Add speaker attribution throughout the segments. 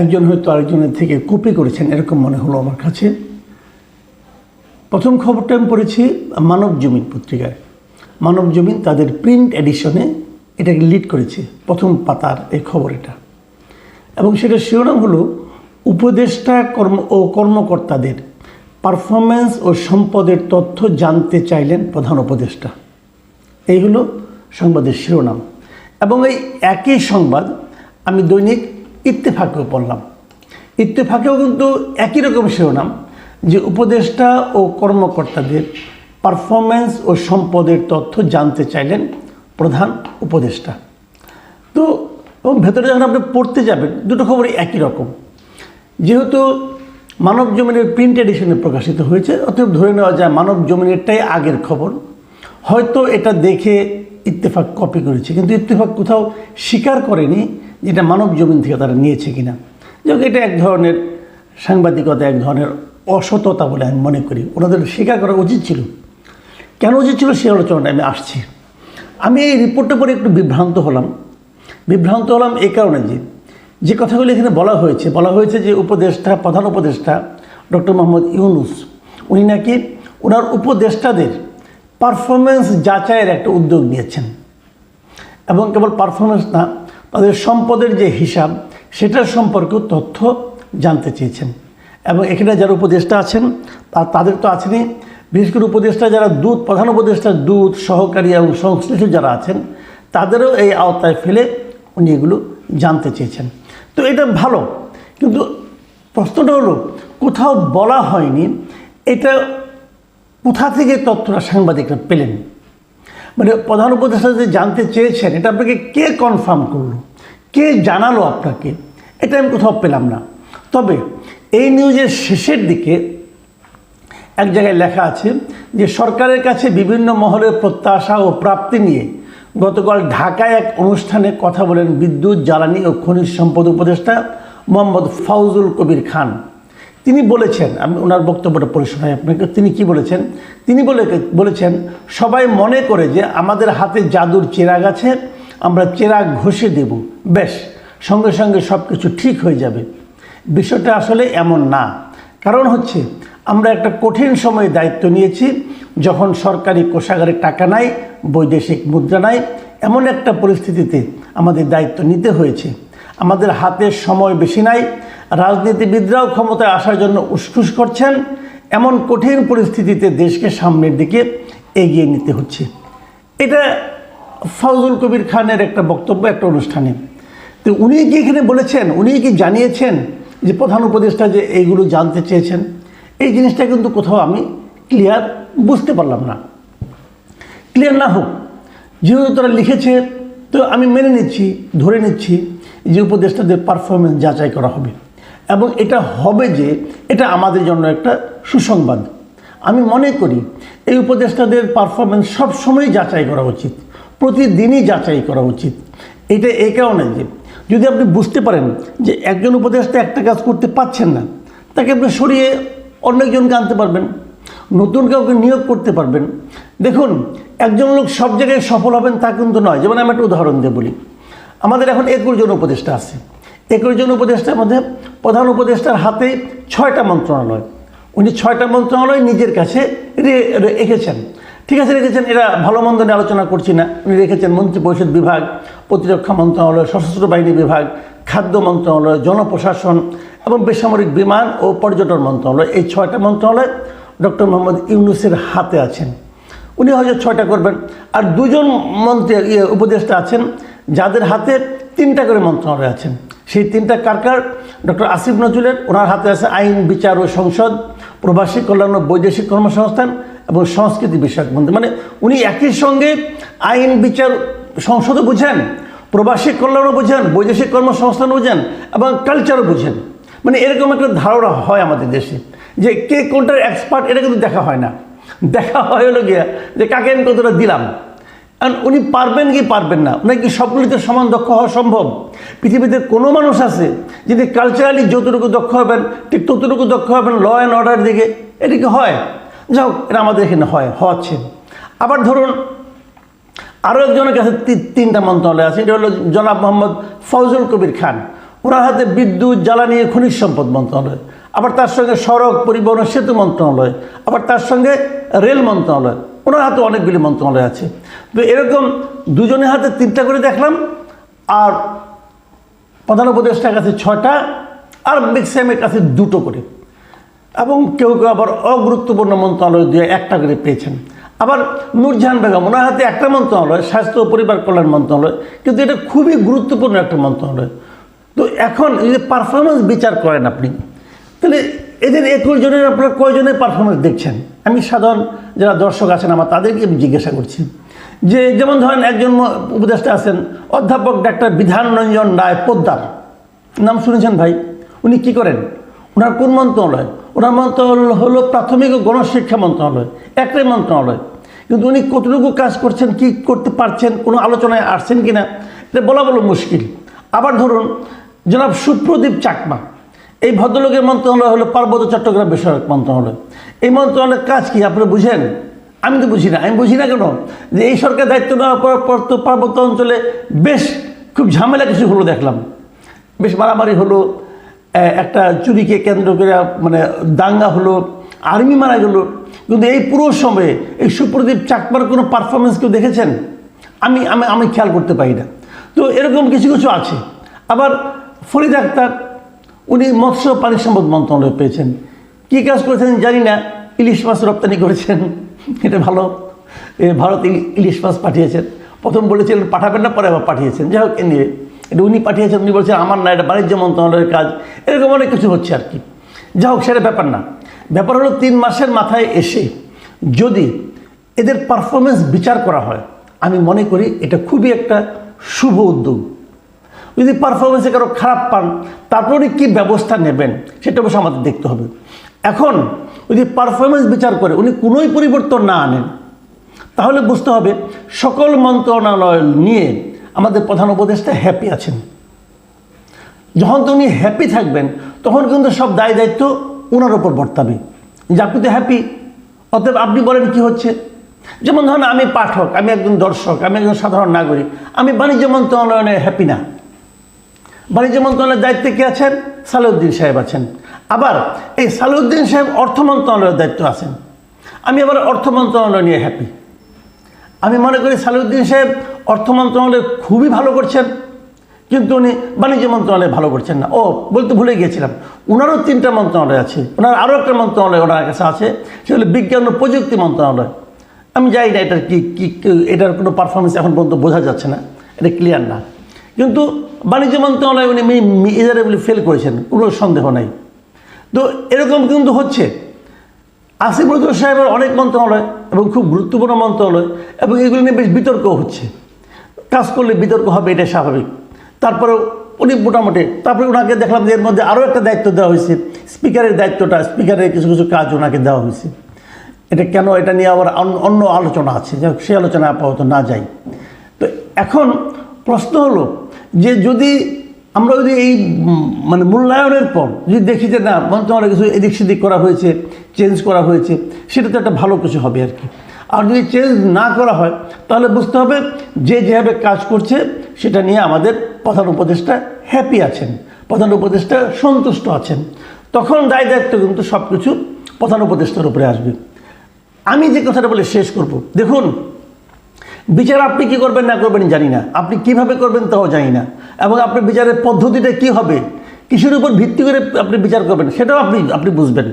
Speaker 1: একজন হয়তো আরেকজনের থেকে কপি করেছেন এরকম মনে হলো আমার কাছে। প্রথম খবরটা আমি পড়েছি মানব জমিন পত্রিকায়। মানব জমিন তাদের প্রিন্ট এডিশনে এটাকে লিড করেছে, প্রথম পাতার এই খবর এটা। এবং সেটার শিরোনাম হলো উপদেষ্টা কর্মকর্তাদের পারফরমেন্স ও সম্পদের তথ্য জানতে চাইলেন প্রধান উপদেষ্টা। এই হলো সংবাদের শিরোনাম। এবং এই একই সংবাদ আমি দৈনিক ইত্তেফাকেও পড়লাম। ইত্তেফাকেও কিন্তু একই রকম শিরোনাম, যে উপদেষ্টা ও কর্মকর্তাদের পারফরমেন্স ও সম্পদের তথ্য জানতে চাইলেন প্রধান উপদেষ্টা। তো ভেতরে যখন আপনি পড়তে যাবেন দুটো খবরই একই রকম। যেহেতু মানব জমিনের প্রিন্ট এডিশনে প্রকাশিত হয়েছে, অতএব ধরে নেওয়া যায় মানব জমিনেরটাই আগের খবর। হয়তো এটা দেখে ইত্তেফাক কপি করেছে, কিন্তু ইত্তেফাক কোথাও স্বীকার করেনি যে এটা মানব জমিন থেকে তারা নিয়েছে কিনা। যাক, এটা এক ধরনের সাংবাদিকতা, এক ধরনের অসততা বলে আমি মনে করি। ওনাদের স্বীকার করা উচিত ছিল। কেন উচিত ছিল সে আলোচনাটা আমি আসছি। আমি এই রিপোর্টটা পরে একটু বিভ্রান্ত হলাম এই কারণে যে কথাগুলো এখানে বলা হয়েছে যে উপদেষ্টা, প্রধান উপদেষ্টা ডক্টর মোহাম্মদ ইউনূস, উনি নাকি ওনার উপদেষ্টাদের পারফরমেন্স যাচাইয়ের একটা উদ্যোগ নিয়েছেন। এবং কেবল পারফরমেন্স না, তাদের সম্পদের যে হিসাব সেটার সম্পর্কেও তথ্য জানতে চেয়েছেন। এবং এখানে যারা উপদেষ্টা আছেন তাদের তো আছেনই, বিশেষ করে উপদেষ্টা যারা প্রধান উপদেষ্টার দূত, সহকারী এবং সংশ্লিষ্ট যারা আছেন তাদেরও এই আওতায় ফেলে উনি এগুলো জানতে চেয়েছেন। তো এটা ভালো, কিন্তু প্রশ্নটা হলো কোথাও বলা হয়নি এটা কোথা থেকে তথ্যটা সাংবাদিকরা পেলেন। মানে প্রধান উপদেষ্টা যে জানতে চেয়েছেন এটা আপনাকে কে কনফার্ম করলো, কে জানালো আপনাকে, এটা আমি কোথাও পেলাম না। তবে এই নিউজের শেষের দিকে এক জায়গায় লেখা আছে যে সরকারের কাছে বিভিন্ন মহলের প্রত্যাশা ও প্রাপ্তি নিয়ে গতকাল ঢাকায় এক অনুষ্ঠানে কথা বলেন বিদ্যুৎ, জ্বালানি ও খনিজ সম্পদ উপদেষ্টা মোহাম্মদ ফাউজুল কবির খান। তিনি বলেছেন, আমি ওনার বক্তব্যটা পড়ে শোনাই আপনাকে। তিনি কি বলেছেন? তিনি বলেছেন সবাই মনে করে যে আমাদের হাতে জাদুর চেরাগ আছে, আমরা চেরাগ ঘষে দেব, বেশ সঙ্গে সঙ্গে সব কিছু ঠিক হয়ে যাবে। বিষয়টা আসলে এমন না। কারণ হচ্ছে আমরা একটা কঠিন সময়ে দায়িত্ব নিয়েছি, যখন সরকারি কোষাগারে টাকা নাই, বৈদেশিক মুদ্রা নাই। এমন একটা পরিস্থিতিতে আমাদের দায়িত্ব নিতে হয়েছে। আমাদের হাতে সময় বেশি নাই, রাজনীতিবিদরাও ক্ষমতায় আসার জন্য উসখুস করছেন। এমন কঠিন পরিস্থিতিতে দেশকে সামনের দিকে এগিয়ে নিতে হচ্ছে। এটা ফাউজুল কবির খানের একটা বক্তব্য একটা অনুষ্ঠানে। তো উনি কি এখানে বলেছেন, উনি কি জানিয়েছেন যে প্রধান উপদেষ্টা যে এইগুলো জানতে চেয়েছেন? এই জিনিসটা কিন্তু কোথাও আমি ক্লিয়ার বুঝতে পারলাম না। ক্লিয়ার না হোক, যেহেতু তারা লিখেছে তো আমি মেনে নিচ্ছি, ধরে নিচ্ছি যে উপদেষ্টাদের পারফরমেন্স যাচাই করা হবে। এবং এটা হবে যে এটা আমাদের জন্য একটা সুসংবাদ। আমি মনে করি এই উপদেষ্টাদের পারফরমেন্স সবসময় যাচাই করা উচিত, প্রতিদিনই যাচাই করা উচিত। এটা এই কারণে যে যদি আপনি বুঝতে পারেন যে একজন উপদেষ্টা একটা কাজ করতে পারছেন না, তাকে আপনি সরিয়ে অন্য একজনকে আনতে পারবেন, নতুন কাউকে নিয়োগ করতে পারবেন। দেখুন, একজন লোক সব জায়গায় সফল হবেন তা কিন্তু নয়। যেমন আমি একটা উদাহরণ দিয়ে বলি, আমাদের এখন 21 জন উপদেষ্টা আছে। 21 জন উপদেষ্টার মধ্যে প্রধান উপদেষ্টার হাতে 6টা মন্ত্রণালয়। উনি 6টা মন্ত্রণালয় নিজের কাছে রেখেছেন। ঠিক আছে, রেখেছেন, এরা ভালো মন্দ নিয়ে আলোচনা করছি না। উনি রেখেছেন মন্ত্রিপরিষদ বিভাগ, প্রতিরক্ষা মন্ত্রণালয়, সশস্ত্র বাহিনী বিভাগ, খাদ্য মন্ত্রণালয়, জনপ্রশাসন এবং বেসামরিক বিমান ও পর্যটন মন্ত্রণালয়। এই 6টা মন্ত্রণালয় ডক্টর মোহাম্মদ ইউনূসের হাতে আছেন। উনি হয়তো 6টা করবেন। আর 2 জন উপদেষ্টা আছেন যাদের হাতে 3টা করে মন্ত্রণালয় আছেন। সেই 3টা কার? ডক্টর আসিফ নজরুলের, ওনার হাতে আছে আইন, বিচার ও সংসদ, প্রবাসী কল্যাণ ও বৈদেশিক কর্মসংস্থান এবং সংস্কৃতি বিষয়ক মন্ত্রী। মানে উনি একই সঙ্গে আইন, বিচার, সংসদও বুঝেন, প্রবাসী কল্যাণও বুঝেন, বৈদেশিক কর্মসংস্থানও বুঝেন এবং কালচারও বুঝেন। মানে এরকম একটা ধারণা হয় আমাদের দেশে যে কে কোনটার এক্সপার্ট, এটা কিন্তু দেখা হয় না। দেখা হয় হলো গিয়া যে কাকে আমি কতটা দিলাম। কারণ উনি পারবেন কি পারবেন না, নাকি সবগুলিতে সমান দক্ষ হওয়া সম্ভব? পৃথিবীতে কোনো মানুষ আছে যদি কালচারালি যতটুকু দক্ষ হবেন ঠিক ততটুকু দক্ষ হবেন ল অ্যান্ড অর্ডার দিকে? এটা কি হয়? যাও, এটা আমাদের এখানে হচ্ছে। আবার ধরুন আরও একজনের কাছে 3টা মন্ত্রণালয় আছে। এটা হলো জনাব মোহাম্মদ ফাউজুল কবির খান। ওনার হাতে বিদ্যুৎ, জ্বালানি, খনিজ সম্পদ মন্ত্রণালয়, আবার তার সঙ্গে সড়ক পরিবহন সেতু মন্ত্রণালয়, আবার তার সঙ্গে রেল মন্ত্রণালয়। ওনার হাতে অনেকগুলি মন্ত্রণালয় আছে। তো এরকম দুজনের হাতে 3টা করে দেখলাম, আর প্রধান উপদেষ্টার কাছে 6টা, আর ম্যাক্সিমামের কাছে 2টো করে, এবং কেউ কেউ আবার অগুরুত্বপূর্ণ মন্ত্রণালয় দিয়ে 1টা করে পেয়েছেন। আবার নূরজাহান বেগম, ওনার হাতে 1টা মন্ত্রণালয়, স্বাস্থ্য ও পরিবার কল্যাণ মন্ত্রণালয়, কিন্তু এটা খুবই গুরুত্বপূর্ণ একটা মন্ত্রণালয়। তো এখন এই যে পারফরমেন্স বিচার করেন আপনি, তাহলে এদের 21 জনের আপনারা কয়জনের পারফরমেন্স দেখছেন? আমি সাধারণ যারা দর্শক আছেন আমার, তাদেরকে আমি জিজ্ঞাসা করছি যে, যেমন ধরেন একজন উপদেষ্টা আছেন অধ্যাপক ডাক্তার বিধান রঞ্জন রায় পোদ্দার, নাম শুনেছেন ভাই? উনি কি করেন? ওনার কোন মন্ত্রণালয়? ওনার মন্ত্রণালয় হলো প্রাথমিক ও গণশিক্ষা মন্ত্রণালয়, একটাই মন্ত্রণালয়। কিন্তু উনি কতটুকু কাজ করছেন, কি করতে পারছেন, কোনো আলোচনায় আসছেন কিনা, এটা বলা মুশকিল। আবার ধরুন জনাব সুপ্রদীপ চাকমা, এই ভদ্রলোকের মন্ত্রণালয় হলো পার্বত্য চট্টগ্রাম বিষয়ক মন্ত্রণালয়। এই মন্ত্রণালয়ের কাজ কি আপনারা বুঝেন? আমি তো বুঝি না। আমি বুঝি না কেন? যে এই সরকার দায়িত্ব নেওয়ার পর তো পার্বত্য অঞ্চলে বেশ খুব ঝামেলা কিছু হলো, দেখলাম বেশ মারামারি হলো, একটা চুরিকে কেন্দ্র করে মানে দাঙ্গা হলো, আর্মি মারা গেল। কিন্তু এই পুরো সময়ে এই সুপ্রদীপ চাকমার কোনো পারফরমেন্স কেউ দেখেছেন? আমি আমি আমি খেয়াল করতে পারি না। তো এরকম কিছু কিছু আছে। আবার ফরিদ আক্তার, উনি মৎস্য পানি সম্পদ মন্ত্রণালয় পেয়েছেন। কী কাজ করেছেন জানি না, ইলিশ মাছ রপ্তানি করেছেন, এটা ভালো। ভারত ইলিশ মাছ পাঠিয়েছেন, প্রথম বলেছিলেন পাঠাবেন না, পরে আবার পাঠিয়েছেন। যাই হোক, নিয়ে এটা উনি পাঠিয়েছেন, উনি বলছেন আমার না, এটা বাণিজ্য মন্ত্রণালয়ের কাজ। এরকম অনেক কিছু হচ্ছে আর কি। যাই হোক, সেটা ব্যাপার না। ব্যাপার হলো 3 মাসের মাথায় এসে যদি এদের পারফরমেন্স বিচার করা হয়, আমি মনে করি এটা খুবই একটা শুভ উদ্যোগ। যদি পারফরমেন্সে কারো খারাপ পান, তারপরে কী ব্যবস্থা নেবেন সেটা অবশ্য আমাদের দেখতে হবে। এখন যদি পারফরমেন্স বিচার করে উনি কোনোই পরিবর্তন না আনেন, তাহলে বুঝতে হবে সকল মন্ত্রণালয় নিয়ে আমাদের প্রধান উপদেষ্টা হ্যাপি আছেন। যখন তো উনি হ্যাপি থাকবেন, তখন কিন্তু সব দায় দায়িত্ব ওনার ওপর বর্তাবে যে আপনি তো হ্যাপি, অতএব আপনি বলেন কি হচ্ছে। যেমন ধরুন আমি পাঠক, আমি একজন দর্শক, আমি একজন সাধারণ নাগরিক, আমি বাণিজ্য মন্ত্রণালয়ে হ্যাপি না। বাণিজ্য মন্ত্রণালয়ের দায়িত্বে কে আছেন? সালেউদ্দিন সাহেব আছেন। আবার এই সালেউদ্দিন সাহেব অর্থ মন্ত্রণালয়ের দায়িত্ব আছেন। আমি আবার অর্থ মন্ত্রণালয় নিয়ে হ্যাপি। আমি মনে করি সালেউদ্দিন সাহেব অর্থ মন্ত্রণালয়ে খুবই ভালো করছেন, কিন্তু উনি বাণিজ্য মন্ত্রণালয়ে ভালো করছেন না। ও বলতে ভুলে গিয়েছিলাম, ওনারও 3টা মন্ত্রণালয় আছে। ওনার আরও একটা মন্ত্রণালয় ওনার কাছে আছে, সেটা হলো বিজ্ঞান ও প্রযুক্তি মন্ত্রণালয়। আমি জানি না এটার কি এটার কোনো পারফরমেন্স এখন পর্যন্ত বোঝা যাচ্ছে না, এটা ক্লিয়ার না। কিন্তু বাণিজ্য মন্ত্রণালয় উনি মেজারেবলি ফেল করেছেন, কোনো সন্দেহ নাই। তো এরকম কিন্তু হচ্ছে। আসিফ নজরুল সাহেবের অনেক মন্ত্রণালয় এবং খুব গুরুত্বপূর্ণ মন্ত্রণালয়, এবং এগুলো নিয়ে বেশ বিতর্কও হচ্ছে। কাজ করলে বিতর্ক হবে, এটা স্বাভাবিক। তারপরে উনি মোটামুটি, তারপরে ওনাকে দেখলাম যে এর মধ্যে আরও একটা দায়িত্ব দেওয়া হয়েছে, স্পিকারের দায়িত্বটা, স্পিকারের কিছু কিছু কাজ ওনাকে দেওয়া হয়েছে। এটা কেন, এটা নিয়ে আবার অন্য আলোচনা আছে, সেই আলোচনা আপাতত না যাই। তো এখন প্রশ্ন হলো যে যদি আমরা যদি এই মানে মূল্যায়নের পর যদি দেখি যে না, মন্ত্রণালয় কিছু এদিক সেদিক করা হয়েছে, চেঞ্জ করা হয়েছে, সেটা তো একটা ভালো কিছু হবে আর কি। আর যদি চেঞ্জ না করা হয়, তাহলে বুঝতে হবে যে যেভাবে কাজ করছে সেটা নিয়ে আমাদের প্রধান উপদেষ্টা হ্যাপি আছেন, প্রধান উপদেষ্টা সন্তুষ্ট আছেন। তখন দায় দায়িত্ব কিন্তু সব কিছু প্রধান উপদেষ্টার উপরে আসবে। আমি যে কথাটা বলে শেষ করব, দেখুন, বিচার আপনি কি করবেন না করবেন জানি না, আপনি কিভাবে করবেন তাও জানি না, এবং আপনার বিচারের পদ্ধতিটা কি হবে, কিসের উপর ভিত্তি করে আপনি বিচার করবেন সেটাও আপনি বুঝবেন।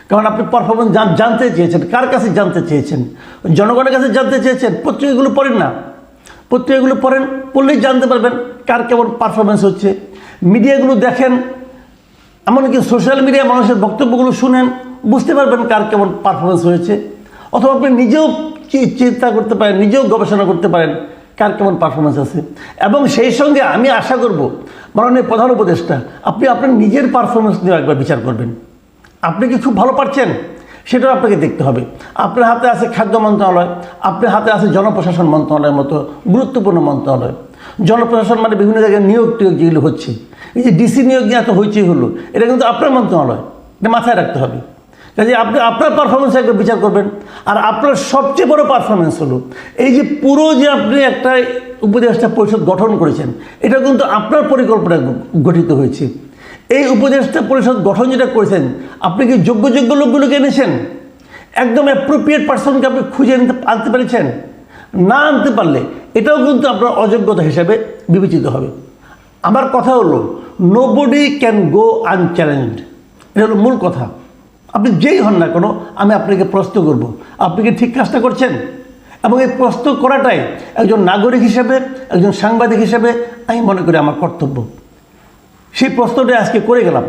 Speaker 1: কারণ আপনি পারফরমেন্স জানতে চেয়েছেন, কার কাছে জানতে চেয়েছেন? জনগণের কাছে জানতে চেয়েছেন? পত্রিকাগুলো পড়েন না, পত্রিকাগুলো পড়লেই জানতে পারবেন কার কেমন পারফরমেন্স হচ্ছে। মিডিয়াগুলো দেখেন, এমনকি সোশ্যাল মিডিয়া মানুষের বক্তব্যগুলো শুনেন, বুঝতে পারবেন কার কেমন পারফরমেন্স হয়েছে। অথবা আপনি নিজেও চিন্তা করতে পারেন, নিজেও গবেষণা করতে পারেন কার কেমন পারফরমেন্স আছে। এবং সেই সঙ্গে আমি আশা করব মাননীয় প্রধান উপদেষ্টা, আপনি আপনার নিজের পারফরমেন্স নিয়ে একবার বিচার করবেন। আপনি কি খুব ভালো পারছেন সেটাও আপনাকে দেখতে হবে। আপনার হাতে আছে খাদ্য মন্ত্রণালয়, আপনার হাতে আছে জনপ্রশাসন মন্ত্রণালয়ের মতো গুরুত্বপূর্ণ মন্ত্রণালয়। জনপ্রশাসন মানে বিভিন্ন জায়গায় নিয়োগ টিয়োগ যেগুলো হচ্ছে, এই যে ডিসি নিয়োগ নিয়ে এত হইচই হলো, এটা কিন্তু আপনার মন্ত্রণালয়, এটা মাথায় রাখতে হবে। কাজে আপনি আপনার পারফরমেন্স একবার বিচার করবেন। আর আপনার সবচেয়ে বড় পারফরমেন্স হলো এই যে পুরো যে আপনি একটা উপদেষ্টা পরিষদ গঠন করেছেন, এটা কিন্তু আপনার পরিকল্পনায় গঠিত হয়েছে। এই উপদেষ্টা পরিষদ গঠন যেটা করেছেন, আপনি কি যোগ্য লোকগুলোকে এনেছেন? একদম অ্যাপ্রোপ্রিয়েট পার্সনকে আপনি খুঁজে আনতে পেরেছেন? না আনতে পারলে এটাও কিন্তু আপনার অযোগ্যতা হিসাবে বিবেচিত হবে। আমার কথা হলো নোবডি ক্যান গো আনচ্যালেঞ্জড, এটা হলো মূল কথা। আপনি যেই হন না কেন, আমি আপনাকে প্রশ্ন করব, আপনি কি ঠিক কাজটা করছেন? এবং এই প্রশ্ন করাটাই একজন নাগরিক হিসেবে, একজন সাংবাদিক হিসেবে আমি মনে করি আমার কর্তব্য। সেই প্রশ্নটা আজকে করে গেলাম।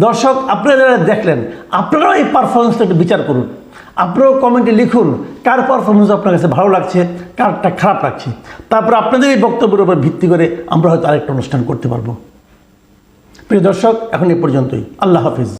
Speaker 1: দর্শক, আপনারা যারা দেখলেন, আপনারাও এই পারফরমেন্সটা একটু বিচার করুন। আপনারাও কমেন্টে লিখুন কার পারফরমেন্স আপনার কাছে ভালো লাগছে, কারটা খারাপ লাগছে। তারপর আপনাদের এই বক্তব্যের উপর ভিত্তি করে আমরা হয়তো আরেকটা অনুষ্ঠান করতে পারবো। প্রিয় দর্শক, এখন এই পর্যন্তই। আল্লাহ হাফিজ।